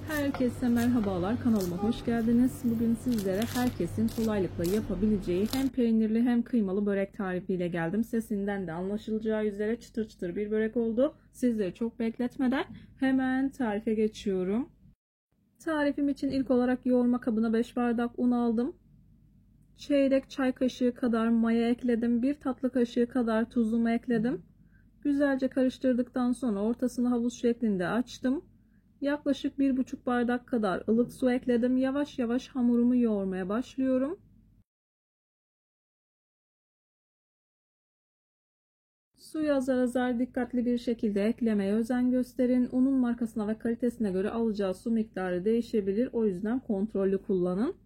Herkese merhabalar, kanalıma hoş geldiniz. Bugün sizlere herkesin kolaylıkla yapabileceği hem peynirli hem kıymalı börek tarifiyle geldim. Sesinden de anlaşılacağı üzere çıtır çıtır bir börek oldu. Sizleri çok bekletmeden hemen tarife geçiyorum. Tarifim için ilk olarak yoğurma kabına 5 bardak un aldım. Çeyrek çay kaşığı kadar maya ekledim. 1 tatlı kaşığı kadar tuzumu ekledim. Güzelce karıştırdıktan sonra ortasını havuz şeklinde açtım. Yaklaşık 1,5 bardak kadar ılık su ekledim. Yavaş yavaş hamurumu yoğurmaya başlıyorum. Suyu azar azar dikkatli bir şekilde eklemeye özen gösterin. Unun markasına ve kalitesine göre alacağı su miktarı değişebilir. O yüzden kontrollü kullanın.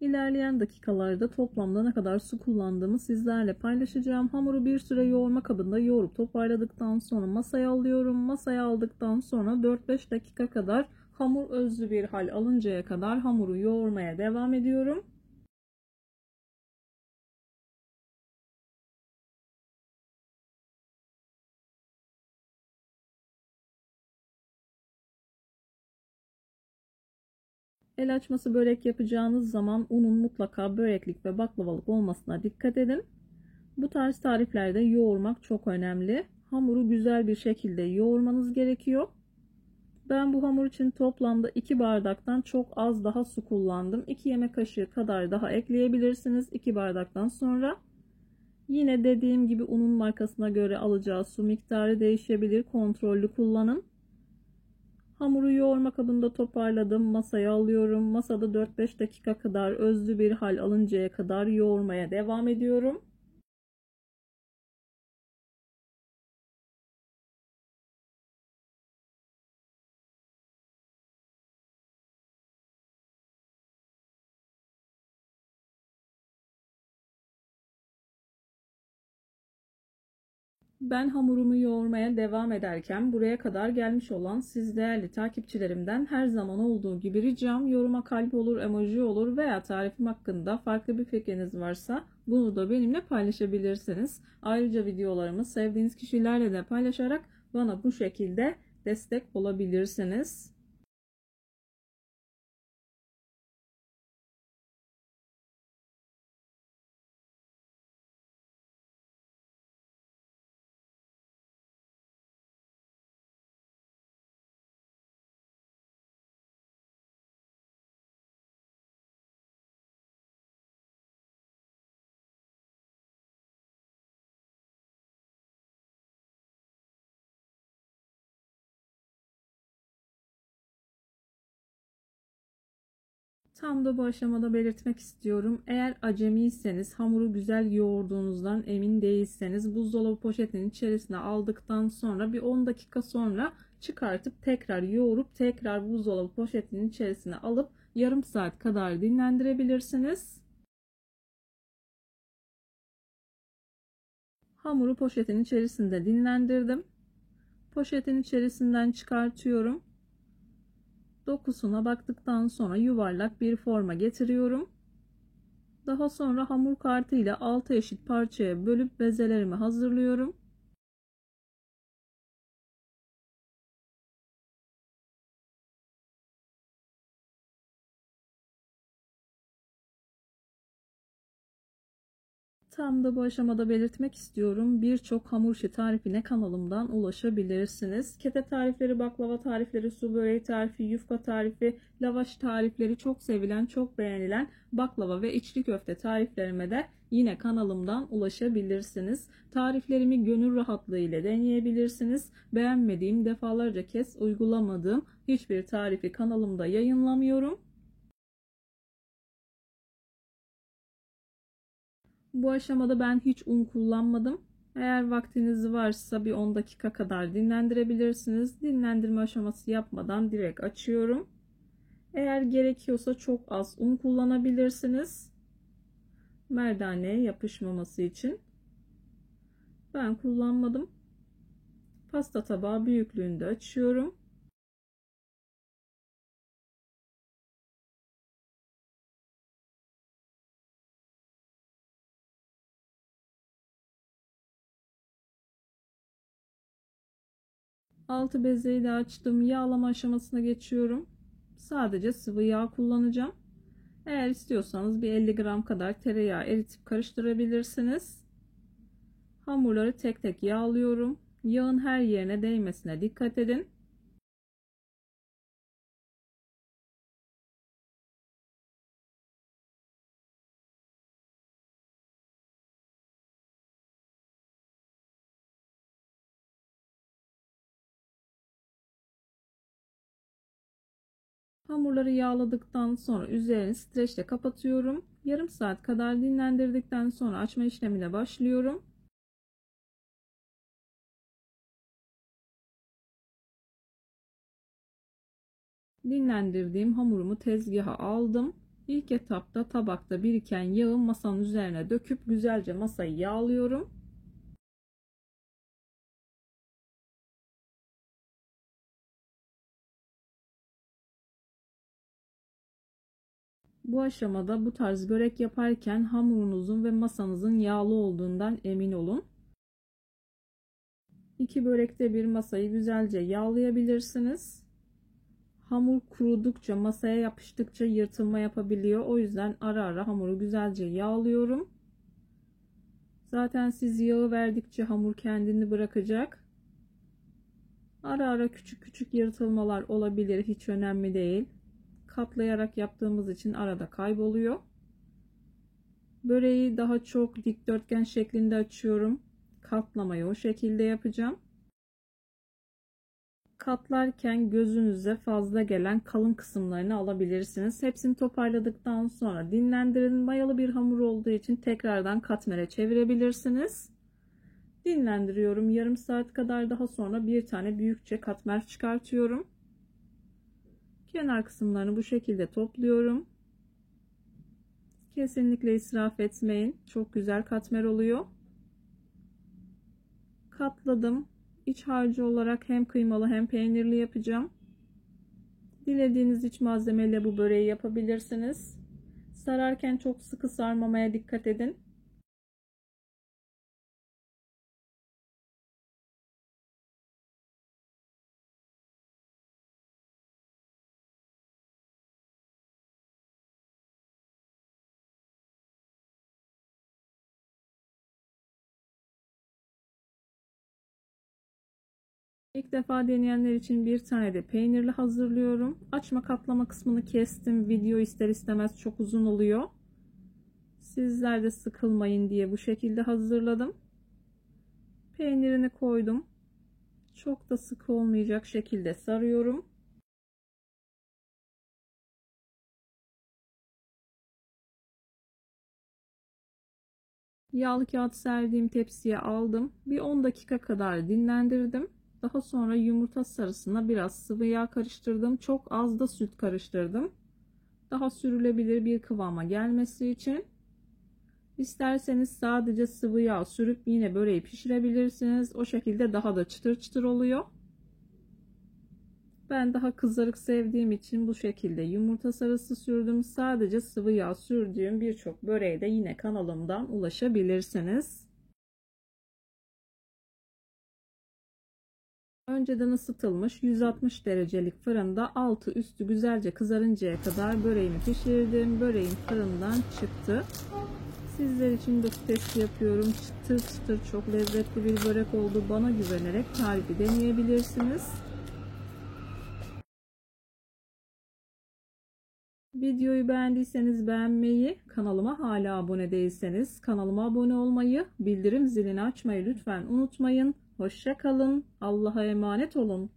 İlerleyen dakikalarda toplamda ne kadar su kullandığımı sizlerle paylaşacağım. Hamuru bir süre yoğurma kabında yoğurup toparladıktan sonra masaya alıyorum. Masaya aldıktan sonra 4-5 dakika kadar hamur özlü bir hal alıncaya kadar hamuru yoğurmaya devam ediyorum. El açması börek yapacağınız zaman unun mutlaka böreklik ve baklavalık olmasına dikkat edin. Bu tarz tariflerde yoğurmak çok önemli. Hamuru güzel bir şekilde yoğurmanız gerekiyor. Ben bu hamur için toplamda 2 bardaktan çok az daha su kullandım. 2 yemek kaşığı kadar daha ekleyebilirsiniz 2 bardaktan sonra. Yine dediğim gibi unun markasına göre alacağı su miktarı değişebilir. Kontrollü kullanın. Hamuru yoğurma kabında toparladım. Masaya alıyorum. Masada 4-5 dakika kadar özlü bir hal alıncaya kadar yoğurmaya devam ediyorum. Ben hamurumu yoğurmaya devam ederken buraya kadar gelmiş olan siz değerli takipçilerimden her zaman olduğu gibi ricam yoruma kalp olur, emoji olur veya tarifim hakkında farklı bir fikriniz varsa bunu da benimle paylaşabilirsiniz. Ayrıca videolarımı sevdiğiniz kişilerle de paylaşarak bana bu şekilde destek olabilirsiniz. Tam da bu aşamada belirtmek istiyorum. Eğer acemiyseniz, hamuru güzel yoğurduğunuzdan emin değilseniz buzdolabı poşetinin içerisine aldıktan sonra bir 10 dakika sonra çıkartıp tekrar yoğurup tekrar buzdolabı poşetinin içerisine alıp yarım saat kadar dinlendirebilirsiniz. Hamuru poşetin içerisinde dinlendirdim. Poşetin içerisinden çıkartıyorum. Dokusuna baktıktan sonra yuvarlak bir forma getiriyorum. Daha sonra hamur kartı ile 6 eşit parçaya bölüp bezelerimi hazırlıyorum. Tam da bu aşamada belirtmek istiyorum. Birçok hamur işi tarifine kanalımdan ulaşabilirsiniz. Kete tarifleri, baklava tarifleri, su böreği tarifi, yufka tarifi, lavaş tarifleri, çok sevilen, çok beğenilen baklava ve içli köfte tariflerime de yine kanalımdan ulaşabilirsiniz. Tariflerimi gönül rahatlığı ile deneyebilirsiniz. Beğenmediğim, defalarca kez uygulamadığım hiçbir tarifi kanalımda yayınlamıyorum. Bu aşamada ben hiç un kullanmadım. Eğer vaktiniz varsa bir 10 dakika kadar dinlendirebilirsiniz. Dinlendirme aşaması yapmadan direkt açıyorum. Eğer gerekiyorsa çok az un kullanabilirsiniz. Merdaneye yapışmaması için. Ben kullanmadım. Pasta tabağı büyüklüğünde açıyorum. Altı bezeyi de açtım. Yağlama aşamasına geçiyorum. Sadece sıvı yağ kullanacağım. Eğer istiyorsanız bir 50 gram kadar tereyağı eritip karıştırabilirsiniz. Hamurları tek tek yağlıyorum. Yağın her yerine değmesine dikkat edin. Hamurları yağladıktan sonra üzerini streçle kapatıyorum. Yarım saat kadar dinlendirdikten sonra açma işlemine başlıyorum. Dinlendirdiğim hamurumu tezgaha aldım. İlk etapta tabakta biriken yağı masanın üzerine döküp güzelce masayı yağlıyorum. Bu aşamada bu tarz börek yaparken hamurunuzun ve masanızın yağlı olduğundan emin olun. İki börekte bir masayı güzelce yağlayabilirsiniz. Hamur kurudukça, masaya yapıştıkça yırtılma yapabiliyor. O yüzden ara ara hamuru güzelce yağlıyorum. Zaten siz yağı verdikçe hamur kendini bırakacak. Ara ara küçük küçük yırtılmalar olabilir. Hiç önemli değil. Katlayarak yaptığımız için arada kayboluyor. Böreği daha çok dikdörtgen şeklinde açıyorum. Katlamayı o şekilde yapacağım. Katlarken gözünüze fazla gelen kalın kısımlarını alabilirsiniz. Hepsini toparladıktan sonra dinlendirin. Mayalı bir hamur olduğu için tekrardan katmere çevirebilirsiniz. Dinlendiriyorum. Yarım saat kadar, daha sonra bir tane büyükçe katmer çıkartıyorum. Kenar kısımlarını bu şekilde topluyorum. Kesinlikle israf etmeyin. Çok güzel katmer oluyor. Katladım. İç harcı olarak hem kıymalı hem peynirli yapacağım. Dilediğiniz iç malzemeyle bu böreği yapabilirsiniz. Sararken çok sıkı sarmamaya dikkat edin. İlk defa deneyenler için bir tane de peynirli hazırlıyorum. Açma katlama kısmını kestim. Video ister istemez çok uzun oluyor. Sizler de sıkılmayın diye bu şekilde hazırladım. Peynirini koydum. Çok da sıkı olmayacak şekilde sarıyorum. Yağlı kağıt serdiğim tepsiye aldım. Bir 10 dakika kadar dinlendirdim. Daha sonra yumurta sarısına biraz sıvı yağ karıştırdım. Çok az da süt karıştırdım. Daha sürülebilir bir kıvama gelmesi için. İsterseniz sadece sıvı yağ sürüp yine böreği pişirebilirsiniz. O şekilde daha da çıtır çıtır oluyor. Ben daha kızarık sevdiğim için bu şekilde yumurta sarısı sürdüm. Sadece sıvı yağ sürdüğüm birçok böreğe de yine kanalımdan ulaşabilirsiniz. Önceden ısıtılmış 160 derecelik fırında altı üstü güzelce kızarıncaya kadar böreğimi pişirdim. Böreğim fırından çıktı. Sizler için de test yapıyorum. Çıtır çıtır çok lezzetli bir börek oldu. Bana güvenerek tarifi deneyebilirsiniz. Videoyu beğendiyseniz beğenmeyi, kanalıma hala abone değilseniz kanalıma abone olmayı, bildirim zilini açmayı lütfen unutmayın. Hoşça kalın. Allah'a emanet olun.